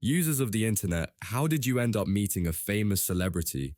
Users of the internet, how did you end up meeting a famous celebrity?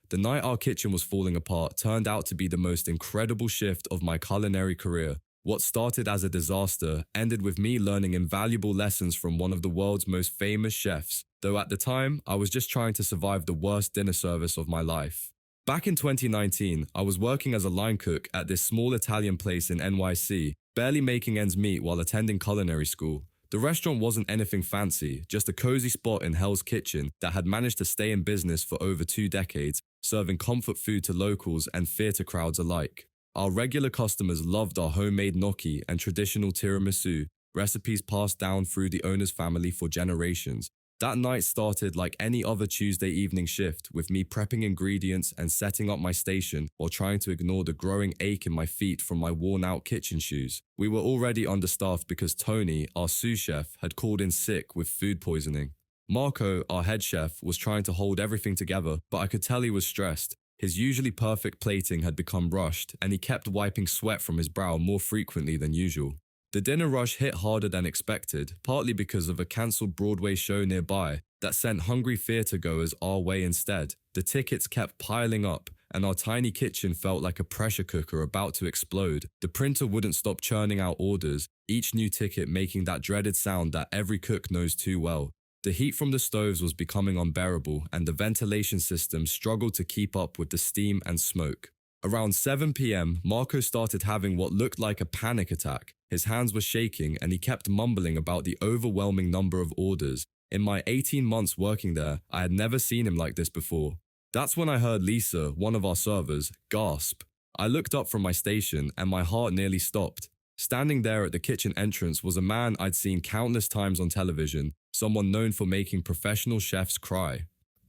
The night our kitchen was falling apart turned out to be the most incredible shift of my culinary career. What started as a disaster ended with me learning invaluable lessons from one of the world's most famous chefs, though at the time, I was just trying to survive the worst dinner service of my life. Back in 2019, I was working as a line cook at this small Italian place in NYC, barely making ends meet while attending culinary school. The restaurant wasn't anything fancy, just a cozy spot in Hell's Kitchen that had managed to stay in business for over 2 decades, serving comfort food to locals and theatre crowds alike. Our regular customers loved our homemade gnocchi and traditional tiramisu, recipes passed down through the owner's family for generations. That night started like any other Tuesday evening shift, with me prepping ingredients and setting up my station while trying to ignore the growing ache in my feet from my worn-out kitchen shoes. We were already understaffed because Tony, our sous chef, had called in sick with food poisoning. Marco, our head chef, was trying to hold everything together, but I could tell he was stressed. His usually perfect plating had become rushed, and he kept wiping sweat from his brow more frequently than usual. The dinner rush hit harder than expected, partly because of a cancelled Broadway show nearby that sent hungry theatre-goers our way instead. The tickets kept piling up, and our tiny kitchen felt like a pressure cooker about to explode. The printer wouldn't stop churning out orders, each new ticket making that dreaded sound that every cook knows too well. The heat from the stoves was becoming unbearable, and the ventilation system struggled to keep up with the steam and smoke. Around 7 p.m., Marco started having what looked like a panic attack. His hands were shaking and he kept mumbling about the overwhelming number of orders. In my 18 months working there, I had never seen him like this before. That's when I heard Lisa, one of our servers, gasp. I looked up from my station and my heart nearly stopped. Standing there at the kitchen entrance was a man I'd seen countless times on television, someone known for making professional chefs cry.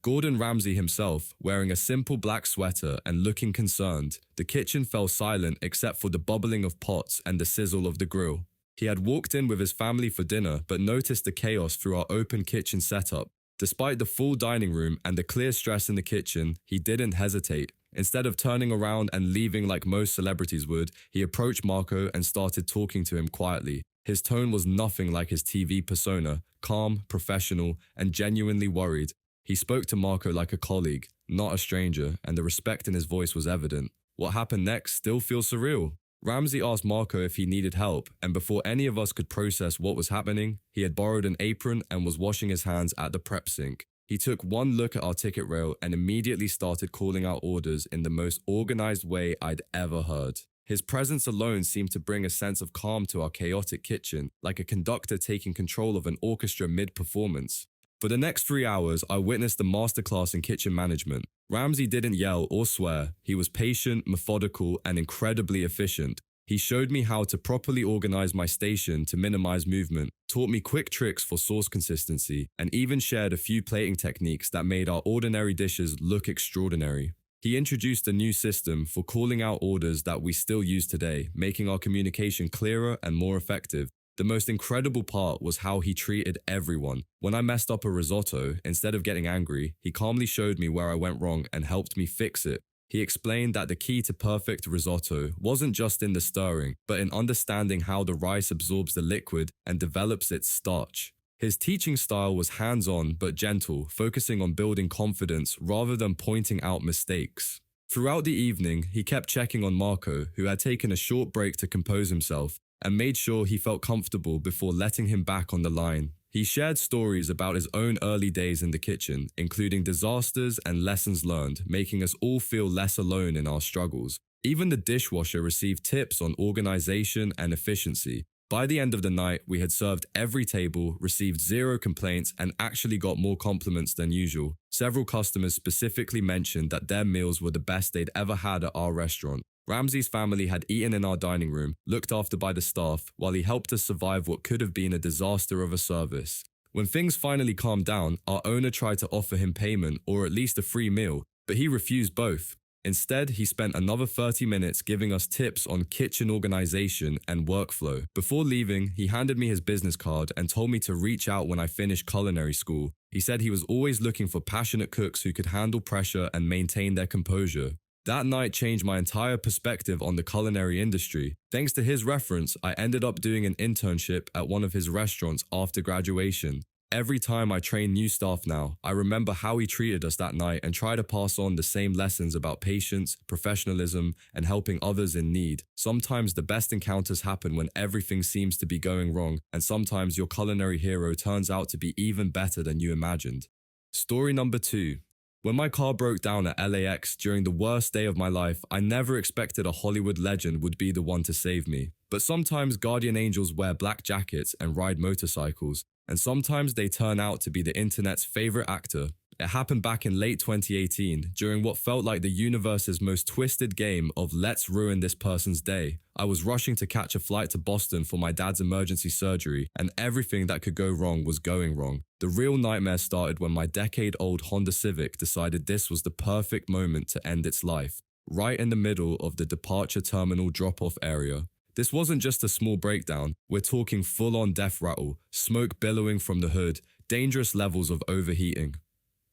Gordon Ramsay himself, wearing a simple black sweater and looking concerned. The kitchen fell silent except for the bubbling of pots and the sizzle of the grill. He had walked in with his family for dinner but noticed the chaos through our open kitchen setup. Despite the full dining room and the clear stress in the kitchen, he didn't hesitate. Instead of turning around and leaving like most celebrities would, he approached Marco and started talking to him quietly. His tone was nothing like his TV persona, calm, professional, and genuinely worried. He spoke to Marco like a colleague, not a stranger, and the respect in his voice was evident. What happened next still feels surreal. Ramsay asked Marco if he needed help, and before any of us could process what was happening, he had borrowed an apron and was washing his hands at the prep sink. He took one look at our ticket rail and immediately started calling out orders in the most organized way I'd ever heard. His presence alone seemed to bring a sense of calm to our chaotic kitchen, like a conductor taking control of an orchestra mid-performance. For the next 3 hours, I witnessed the masterclass in kitchen management. Ramsay didn't yell or swear. He was patient, methodical, and incredibly efficient. He showed me how to properly organize my station to minimize movement, taught me quick tricks for sauce consistency, and even shared a few plating techniques that made our ordinary dishes look extraordinary. He introduced a new system for calling out orders that we still use today, making our communication clearer and more effective. The most incredible part was how he treated everyone. When I messed up a risotto, instead of getting angry, he calmly showed me where I went wrong and helped me fix it. He explained that the key to perfect risotto wasn't just in the stirring, but in understanding how the rice absorbs the liquid and develops its starch. His teaching style was hands-on but gentle, focusing on building confidence rather than pointing out mistakes. Throughout the evening, he kept checking on Marco, who had taken a short break to compose himself, and made sure he felt comfortable before letting him back on the line. He shared stories about his own early days in the kitchen, including disasters and lessons learned, making us all feel less alone in our struggles. Even the dishwasher received tips on organization and efficiency. By the end of the night, we had served every table, received 0 complaints, and actually got more compliments than usual. Several customers specifically mentioned that their meals were the best they'd ever had at our restaurant. Ramsay's family had eaten in our dining room, looked after by the staff, while he helped us survive what could have been a disaster of a service. When things finally calmed down, our owner tried to offer him payment or at least a free meal, but he refused both. Instead, he spent another 30 minutes giving us tips on kitchen organization and workflow. Before leaving, he handed me his business card and told me to reach out when I finished culinary school. He said he was always looking for passionate cooks who could handle pressure and maintain their composure. That night changed my entire perspective on the culinary industry. Thanks to his reference, I ended up doing an internship at one of his restaurants after graduation. Every time I train new staff now, I remember how he treated us that night and try to pass on the same lessons about patience, professionalism, and helping others in need. Sometimes the best encounters happen when everything seems to be going wrong, and sometimes your culinary hero turns out to be even better than you imagined. Story number 2. When my car broke down at LAX during the worst day of my life, I never expected a Hollywood legend would be the one to save me. But sometimes guardian angels wear black jackets and ride motorcycles, and sometimes they turn out to be the internet's favorite actor. It happened back in late 2018, during what felt like the universe's most twisted game of let's ruin this person's day. I was rushing to catch a flight to Boston for my dad's emergency surgery, and everything that could go wrong was going wrong. The real nightmare started when my decade-old Honda Civic decided this was the perfect moment to end its life, right in the middle of the departure terminal drop-off area. This wasn't just a small breakdown, we're talking full-on death rattle, smoke billowing from the hood, dangerous levels of overheating.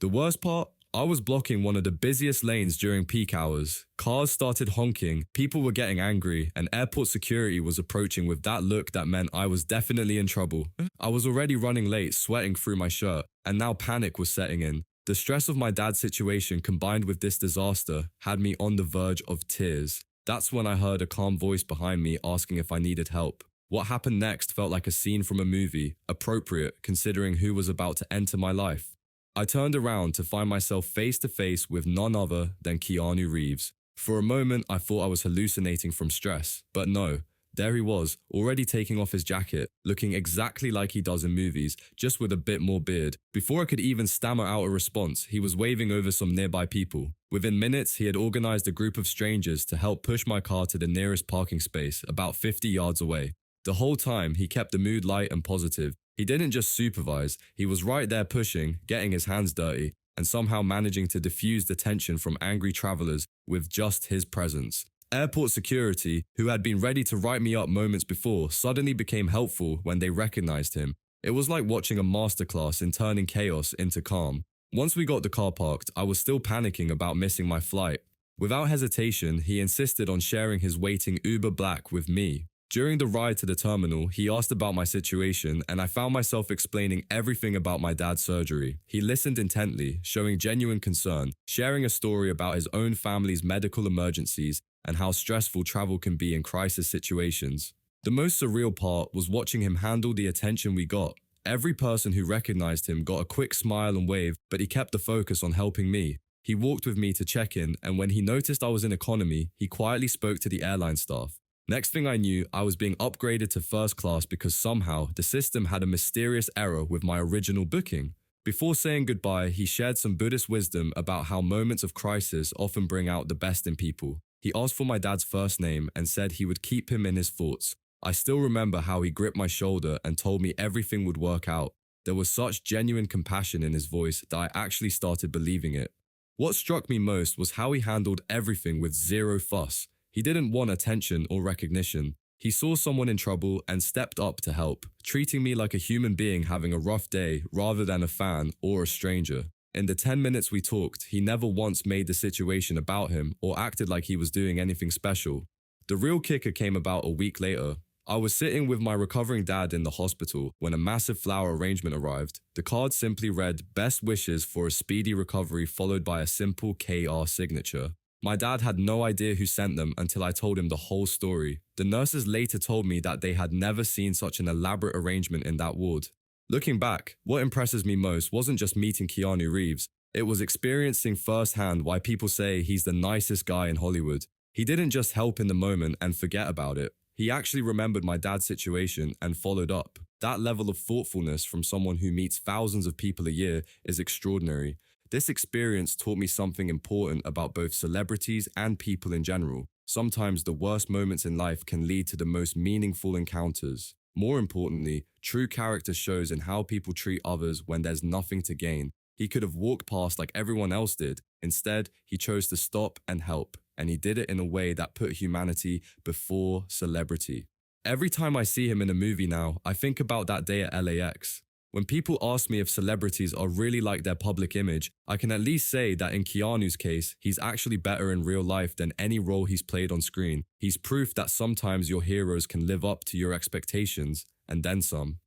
The worst part? I was blocking one of the busiest lanes during peak hours. Cars started honking, people were getting angry, and airport security was approaching with that look that meant I was definitely in trouble. I was already running late, sweating through my shirt, and now panic was setting in. The stress of my dad's situation combined with this disaster had me on the verge of tears. That's when I heard a calm voice behind me asking if I needed help. What happened next felt like a scene from a movie, appropriate considering who was about to enter my life. I turned around to find myself face to face with none other than Keanu Reeves. For a moment, I thought I was hallucinating from stress, but no. There he was, already taking off his jacket, looking exactly like he does in movies, just with a bit more beard. Before I could even stammer out a response, he was waving over some nearby people. Within minutes, he had organized a group of strangers to help push my car to the nearest parking space, about 50 yards away. The whole time, he kept the mood light and positive. He didn't just supervise, he was right there pushing, getting his hands dirty, and somehow managing to diffuse the tension from angry travelers with just his presence. Airport security, who had been ready to write me up moments before, suddenly became helpful when they recognized him. It was like watching a masterclass in turning chaos into calm. Once we got the car parked, I was still panicking about missing my flight. Without hesitation, he insisted on sharing his waiting Uber Black with me. During the ride to the terminal, he asked about my situation, and I found myself explaining everything about my dad's surgery. He listened intently, showing genuine concern, sharing a story about his own family's medical emergencies and how stressful travel can be in crisis situations. The most surreal part was watching him handle the attention we got. Every person who recognized him got a quick smile and wave, but he kept the focus on helping me. He walked with me to check in, and when he noticed I was in economy, he quietly spoke to the airline staff. Next thing I knew, I was being upgraded to first class because somehow the system had a mysterious error with my original booking. Before saying goodbye, he shared some Buddhist wisdom about how moments of crisis often bring out the best in people. He asked for my dad's first name and said he would keep him in his thoughts. I still remember how he gripped my shoulder and told me everything would work out. There was such genuine compassion in his voice that I actually started believing it. What struck me most was how he handled everything with zero fuss. He didn't want attention or recognition. He saw someone in trouble and stepped up to help, treating me like a human being having a rough day rather than a fan or a stranger. In the 10 minutes we talked, he never once made the situation about him or acted like he was doing anything special. The real kicker came about a week later. I was sitting with my recovering dad in the hospital when a massive flower arrangement arrived. The card simply read, "Best wishes for a speedy recovery," followed by a simple KR signature. My dad had no idea who sent them until I told him the whole story. The nurses later told me that they had never seen such an elaborate arrangement in that ward. Looking back, what impresses me most wasn't just meeting Keanu Reeves. It was experiencing firsthand why people say he's the nicest guy in Hollywood. He didn't just help in the moment and forget about it. He actually remembered my dad's situation and followed up. That level of thoughtfulness from someone who meets thousands of people a year is extraordinary. This experience taught me something important about both celebrities and people in general. Sometimes the worst moments in life can lead to the most meaningful encounters. More importantly, true character shows in how people treat others when there's nothing to gain. He could have walked past like everyone else did. Instead, he chose to stop and help, and he did it in a way that put humanity before celebrity. Every time I see him in a movie now, I think about that day at LAX. When people ask me if celebrities are really like their public image, I can at least say that in Keanu's case, he's actually better in real life than any role he's played on screen. He's proof that sometimes your heroes can live up to your expectations, and then some.